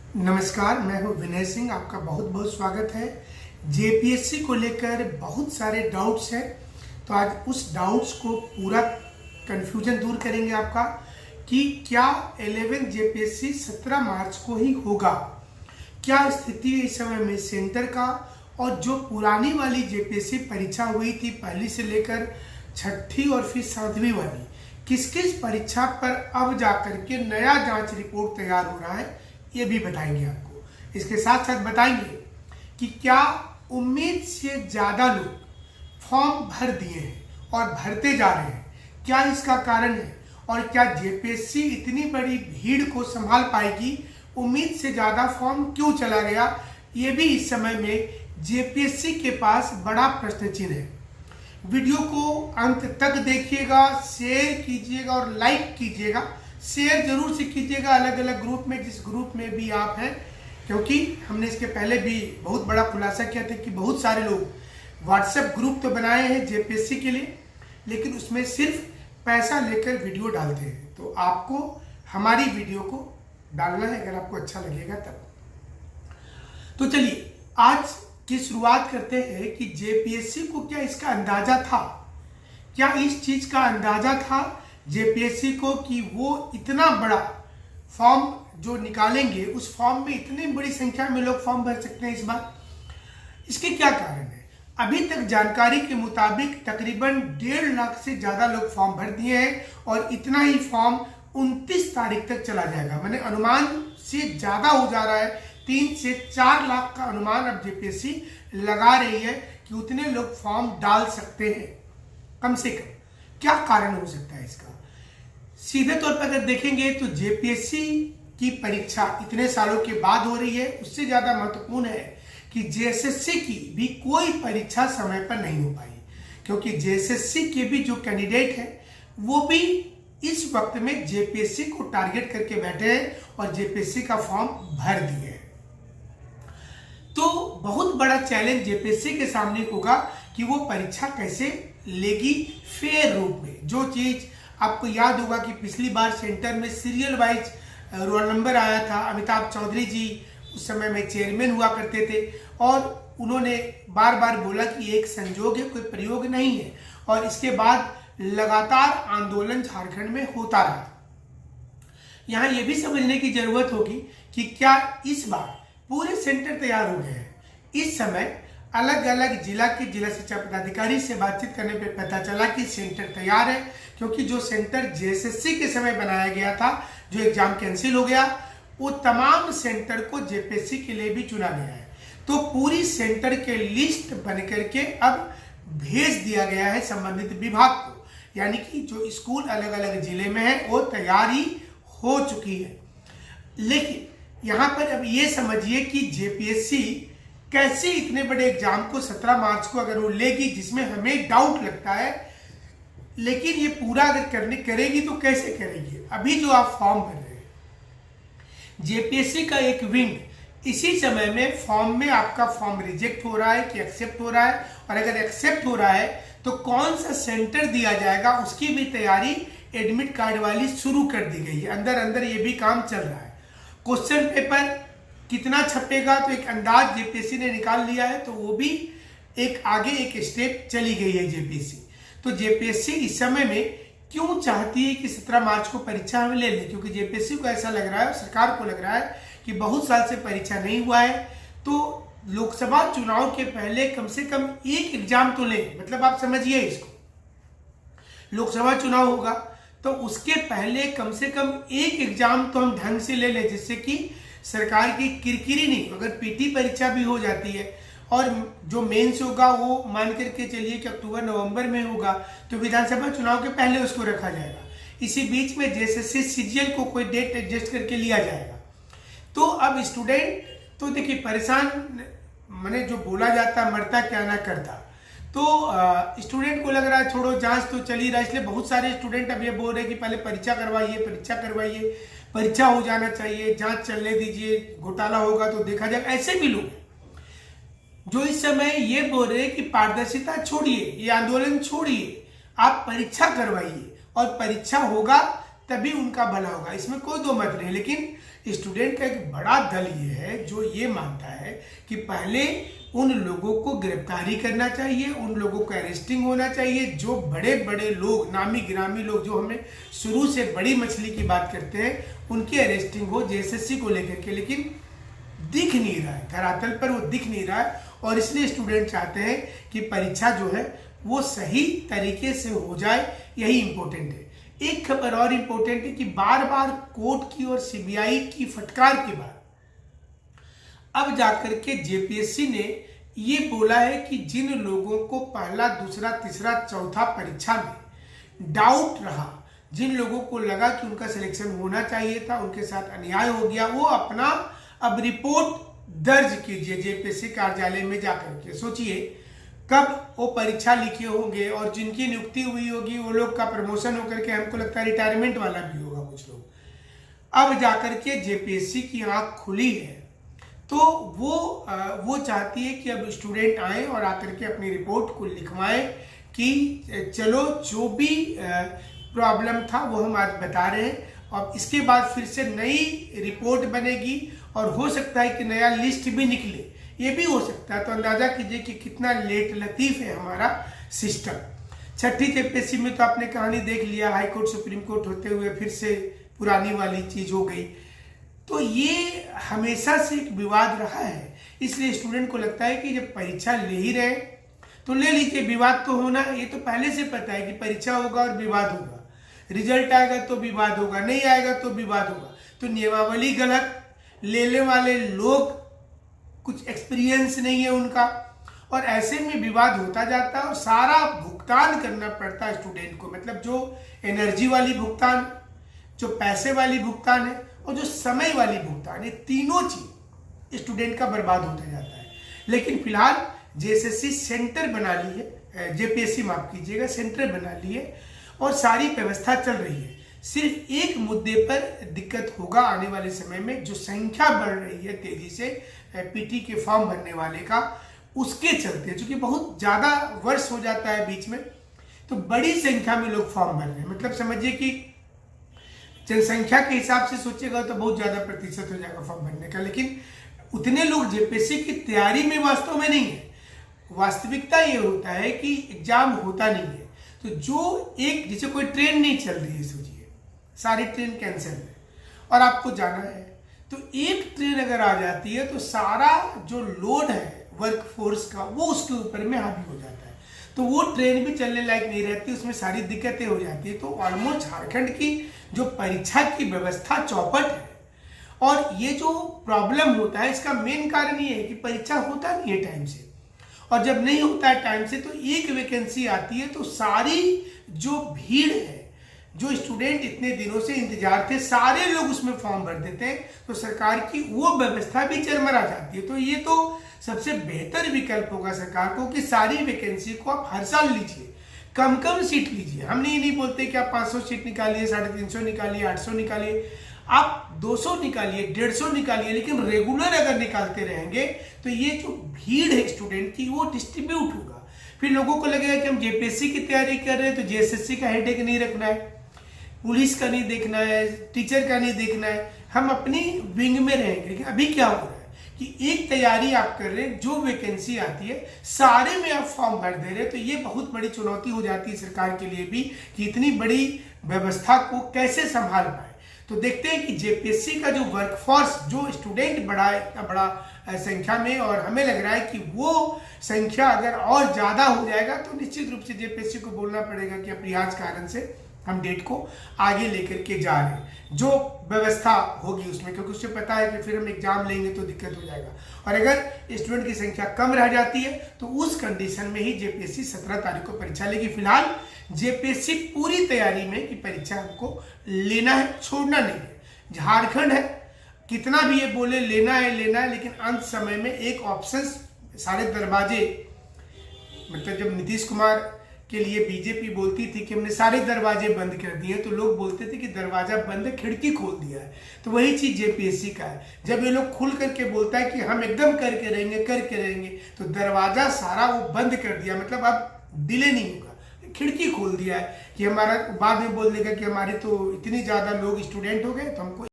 नमस्कार, मैं हूं विनय सिंह। आपका बहुत बहुत स्वागत है। जेपीएससी को लेकर बहुत सारे डाउट्स हैं, तो आज उस डाउट्स को पूरा कन्फ्यूजन दूर करेंगे आपका कि क्या 11 जेपीएससी 17 मार्च को ही होगा, क्या स्थिति है इस समय में सेंटर का, और जो पुरानी वाली जेपीएससी परीक्षा हुई थी पहली से लेकर छठी और फिर 7वीं वाली, किस किस परीक्षा पर अब जाकर के नया जांच रिपोर्ट तैयार हो रहा है, ये भी बताएंगे आपको। इसके साथ साथ बताएंगे कि क्या उम्मीद से ज़्यादा लोग फॉर्म भर दिए हैं और भरते जा रहे हैं, क्या इसका कारण है, और क्या जेपीएससी इतनी बड़ी भीड़ को संभाल पाएगी, उम्मीद से ज़्यादा फॉर्म क्यों चला गया, ये भी इस समय में जेपीएससी के पास बड़ा प्रश्न चिन्ह है। वीडियो को अंत तक देखिएगा, शेयर कीजिएगा और लाइक कीजिएगा। शेयर जरूर से कीजिएगा अलग अलग ग्रुप में, जिस ग्रुप में भी आप हैं, क्योंकि हमने इसके पहले भी बहुत बड़ा खुलासा किया था कि बहुत सारे लोग व्हाट्सएप ग्रुप तो बनाए हैं जेपीएससी के लिए, लेकिन उसमें सिर्फ पैसा लेकर वीडियो डालते हैं। तो आपको हमारी वीडियो को डालना है, अगर आपको अच्छा लगेगा तब। तो चलिए आज की शुरुआत करते हैं कि जेपीएससी को क्या इसका अंदाजा था, क्या इस चीज का अंदाजा था जेपीएससी को कि वो इतना बड़ा फॉर्म जो निकालेंगे, उस फॉर्म में इतनी बड़ी संख्या में लोग फॉर्म भर सकते हैं इस बार। इसके क्या कारण है? अभी तक जानकारी के मुताबिक तकरीबन 1.5 लाख से ज्यादा लोग फॉर्म भर दिए हैं और इतना ही फॉर्म 29 तारीख तक चला जाएगा। मैंने अनुमान से ज्यादा हो जा रहा है, 3 से 4 लाख का अनुमान अब जेपीएससी लगा रही है कि उतने लोग फॉर्म डाल सकते हैं कम से कम। क्या कारण हो सकता है इसका? सीधे तौर पर अगर देखेंगे तो जेपीएससी की परीक्षा इतने सालों के बाद हो रही है, उससे ज्यादा महत्वपूर्ण है कि जेएसएससी की भी कोई परीक्षा समय पर नहीं हो पाई, क्योंकि जेएसएससी के भी जो कैंडिडेट हैं वो भी इस वक्त में जेपीएससी को टारगेट करके बैठे हैं और जेपीएससी का फॉर्म भर दिए हैं। तो बहुत बड़ा चैलेंज जेपीएससी के सामने होगा कि वो परीक्षा कैसे लेगी फेयर रूप में। जो चीज आपको याद होगा कि पिछली बार सेंटर में सीरियल वाइज रोल नंबर आया था, अमिताभ चौधरी जी उस समय में चेयरमैन हुआ करते थे और उन्होंने बार बार बोला कि एक संजोग है, कोई प्रयोग नहीं है, और इसके बाद लगातार आंदोलन झारखंड में होता रहा। यहाँ ये भी समझने की जरूरत होगी कि क्या इस बार पूरे सेंटर तैयार हो गए हैं। इस समय अलग अलग जिला के जिला शिक्षा पदाधिकारी से बातचीत करने पे पता चला कि सेंटर तैयार है, क्योंकि जो सेंटर जेएसएससी के समय बनाया गया था, जो एग्जाम कैंसिल हो गया, वो तमाम सेंटर को जेपीएससी के लिए भी चुना गया है। तो पूरी सेंटर के लिस्ट बन करके अब भेज दिया गया है संबंधित विभाग को, यानी कि जो स्कूल अलग अलग जिले में है वो तैयारी हो चुकी है। लेकिन यहाँ पर अब ये समझिए कि जेपीएससी कैसे इतने बड़े एग्जाम को 17 मार्च को अगर वो लेगी, जिसमें हमें डाउट लगता है, लेकिन ये पूरा अगर करेगी तो कैसे करेगी? अभी जो आप फॉर्म भर रहे हैं, जेपीएससी का एक विंग इसी समय में फॉर्म में आपका फॉर्म रिजेक्ट हो रहा है कि एक्सेप्ट हो रहा है, और अगर एक्सेप्ट हो रहा है तो कौन सा सेंटर दिया जाएगा उसकी भी तैयारी एडमिट कार्ड वाली शुरू कर दी गई है। अंदर अंदर ये भी काम चल रहा है। क्वेश्चन पेपर कितना छपेगा तो एक अंदाज जेपीएससी ने निकाल लिया है, तो वो भी एक आगे एक स्टेप चली गई है जेपीएससी। तो जेपीएससी इस समय में क्यों चाहती है कि 17 मार्च को परीक्षा हमें ले ले? क्योंकि जेपीएससी को ऐसा लग रहा है, सरकार को लग रहा है कि बहुत साल से परीक्षा नहीं हुआ है, तो लोकसभा चुनाव के पहले कम से कम एक एग्जाम तो ले। मतलब आप समझिए इसको, लोकसभा चुनाव होगा तो उसके पहले कम से कम एक एग्जाम तो हम ढंग से ले लें, जिससे कि सरकार की किरकिरी नहीं। अगर पीटी परीक्षा भी हो जाती है और जो मेंस होगा वो मान करके चलिए कि अक्टूबर नवंबर में होगा, तो विधानसभा चुनाव के पहले उसको रखा जाएगा। इसी बीच में जेएसएससी सीजीएल को कोई डेट एडजस्ट करके लिया जाएगा। तो अब स्टूडेंट तो देखिए परेशान, मैंने जो बोला जाता मरता क्या ना करता, तो स्टूडेंट को लग रहा है छोड़ो जांच तो चल ही रहा है, इसलिए बहुत सारे स्टूडेंट अब ये बोल रहे हैं कि पहले परीक्षा करवाइए, परीक्षा करवाइए, परीक्षा हो जाना चाहिए, जांच चलने दीजिए, घोटाला होगा तो देखा जाएगा। ऐसे भी लोग जो इस समय ये बोल रहे हैं कि पारदर्शिता छोड़िए, ये आंदोलन छोड़िए, आप परीक्षा करवाइए और परीक्षा होगा तभी उनका भला होगा, इसमें कोई दो मत नहीं। लेकिन स्टूडेंट का एक बड़ा दल ये है जो ये मानता है कि पहले उन लोगों को गिरफ्तारी करना चाहिए, उन लोगों का अरेस्टिंग होना चाहिए, जो बड़े बड़े लोग, नामी गिरामी लोग जो हमें शुरू से बड़ी मछली की बात करते हैं, उनकी अरेस्टिंग हो जेएसएससी को लेकर के। लेकिन दिख नहीं रहा है, धरातल पर वो दिख नहीं रहा है, और इसलिए स्टूडेंट चाहते हैं कि परीक्षा जो है वो सही तरीके से हो जाए, यही इम्पोर्टेंट है। एक खबर और इम्पोर्टेंट है कि बार बार कोर्ट की और सीबीआई की फटकार के बाद अब जाकर के जेपीएससी ने ये बोला है कि जिन लोगों को पहला, दूसरा, तीसरा, चौथा परीक्षा में डाउट रहा, जिन लोगों को लगा कि उनका सिलेक्शन होना चाहिए था, उनके साथ अन्याय हो गया, वो अपना अब रिपोर्ट दर्ज कीजिए जेपीएससी कार्यालय में जाकर के। सोचिए कब वो परीक्षा लिखे होंगे और जिनकी नियुक्ति हुई होगी वो लोग का प्रमोशन होकर के हमको लगता है रिटायरमेंट वाला भी होगा कुछ लोग। अब जाकर के जेपीएससी की आंख खुली है, तो वो चाहती है कि अब स्टूडेंट आए और आकर के अपनी रिपोर्ट को लिखवाएं कि चलो जो भी प्रॉब्लम था वो हम आज बता रहे हैं, और इसके बाद फिर से नई रिपोर्ट बनेगी और हो सकता है कि नया लिस्ट भी निकले, ये भी हो सकता है। तो अंदाजा कीजिए कि कितना लेट लतीफ है हमारा सिस्टम। छठी जेपीएससी में तो आपने कहानी देख लिया, हाई कोर्ट सुप्रीम कोर्ट होते हुए फिर से पुरानी वाली चीज हो गई। तो ये हमेशा से एक विवाद रहा है, इसलिए स्टूडेंट को लगता है कि जब परीक्षा ले ही रहे तो ले लीजिए, विवाद तो होना, ये तो पहले से पता है कि परीक्षा होगा और विवाद होगा, रिजल्ट आएगा तो विवाद होगा, नहीं आएगा तो विवाद होगा। तो नियमावली गलत, लेने वाले लोग कुछ एक्सपीरियंस नहीं है उनका, और ऐसे में विवाद होता जाता है और सारा भुगतान करना पड़ता है स्टूडेंट को। मतलब जो एनर्जी वाली भुगतान, जो पैसे वाली भुगतान है और जो समय वाली भुगतान, ये तीनों चीज स्टूडेंट का बर्बाद होता जाता है। लेकिन फिलहाल जेएसएससी सेंटर बना ली है, जेपीएससी माफ कीजिएगा, सेंटर बना ली है और सारी व्यवस्था चल रही है। सिर्फ एक मुद्दे पर दिक्कत होगा आने वाले समय में, जो संख्या बढ़ रही है तेजी से पीटी के फॉर्म भरने वाले का, उसके चलते, चूंकि बहुत ज्यादा वर्ष हो जाता है बीच में, तो बड़ी संख्या में लोग फॉर्म भर रहे हैं। मतलब समझिए कि जनसंख्या के हिसाब से सोचिएगा तो बहुत ज्यादा प्रतिशत हो जाएगा फॉर्म भरने का, लेकिन उतने लोग जेपीएससी की तैयारी में वास्तव में नहीं है। वास्तविकता ये होता है कि एग्जाम होता नहीं है, तो जो एक, जैसे कोई ट्रेन नहीं चल रही है, सोचिए सारी ट्रेन कैंसिल है और आपको जाना है, तो एक ट्रेन अगर आ जाती है तो सारा जो लोड है वर्क फोर्स का वो उसके ऊपर में हावी हो जाता है, तो वो ट्रेन भी चलने लायक नहीं रहती, उसमें सारी दिक्कतें हो जाती है। तो ऑलमोस्ट झारखंड की जो परीक्षा की व्यवस्था चौपट है, और ये जो प्रॉब्लम होता है इसका मेन कारण ये है कि परीक्षा होता नहीं है टाइम से, और जब नहीं होता है टाइम से तो एक वैकेंसी आती है तो सारी जो भीड़ है, जो स्टूडेंट इतने दिनों से इंतजार थे, सारे लोग उसमें फॉर्म भर देते हैं, तो सरकार की वो व्यवस्था भी चरमरा जाती है। तो ये तो सबसे बेहतर विकल्प होगा सरकार को कि सारी वैकेंसी को आप हर साल लीजिए, कम कम सीट लीजिए। हम ये नहीं बोलते कि आप 500 सीट निकालिए, 350 निकालिए, 800 निकालिए, आप 200 निकालिए, 150 निकालिए, लेकिन रेगुलर अगर निकालते रहेंगे तो ये जो भीड़ है स्टूडेंट की वो डिस्ट्रीब्यूट होगा। फिर लोगों को लगेगा कि हम जेपीएससी की तैयारी कर रहे हैं तो जेएसएससी का हेडेक नहीं रखना है, पुलिस का नहीं देखना है, टीचर का नहीं देखना है, हम अपनी विंग में रहेंगे। लेकिन अभी क्या हो रहा है कि एक तैयारी आप कर रहे हैं, जो वैकेंसी आती है सारे में आप फॉर्म भर दे रहे हैं, तो ये बहुत बड़ी चुनौती हो जाती है सरकार के लिए भी कि इतनी बड़ी व्यवस्था को कैसे संभाल पाए। तो देखते हैं कि जेपीएससी का जो वर्कफोर्स, जो स्टूडेंट बढ़ा है इतना बड़ा संख्या में, और हमें लग रहा है कि वो संख्या अगर और ज्यादा हो जाएगा तो निश्चित रूप से जेपीएससी को बोलना पड़ेगा कि अप्रियाज कारण से हम डेट को आगे लेकर के जा रहे हैं, जो व्यवस्था होगी उसमें, क्योंकि उससे पता है कि फिर हम एग्जाम लेंगे तो दिक्कत हो जाएगा। और अगर स्टूडेंट की संख्या कम रह जाती है तो उस कंडीशन में ही जेपीएससी 17 तारीख को परीक्षा लेगी। फिलहाल जेपीएससी पूरी तैयारी में कि परीक्षा हमको लेना है, छोड़ना नहीं है। झारखंड है, कितना भी ये बोले लेना है, लेकिन अंत समय में एक ऑप्शन, सारे दरवाजे, मतलब जब नीतीश कुमार के लिए बीजेपी बोलती थी कि हमने सारे दरवाजे बंद कर दिए, तो लोग बोलते थे कि दरवाजा बंद है, खिड़की खोल दिया है। तो वही चीज जेपीएससी का है, जब ये लोग खुल करके बोलता है कि हम एकदम करके रहेंगे, तो दरवाजा सारा वो बंद कर दिया, मतलब अब डिले नहीं होगा, खिड़की खोल दिया है कि हमारा, बाद में बोल देगा कि हमारे तो इतनी ज्यादा लोग स्टूडेंट हो गए तो हमको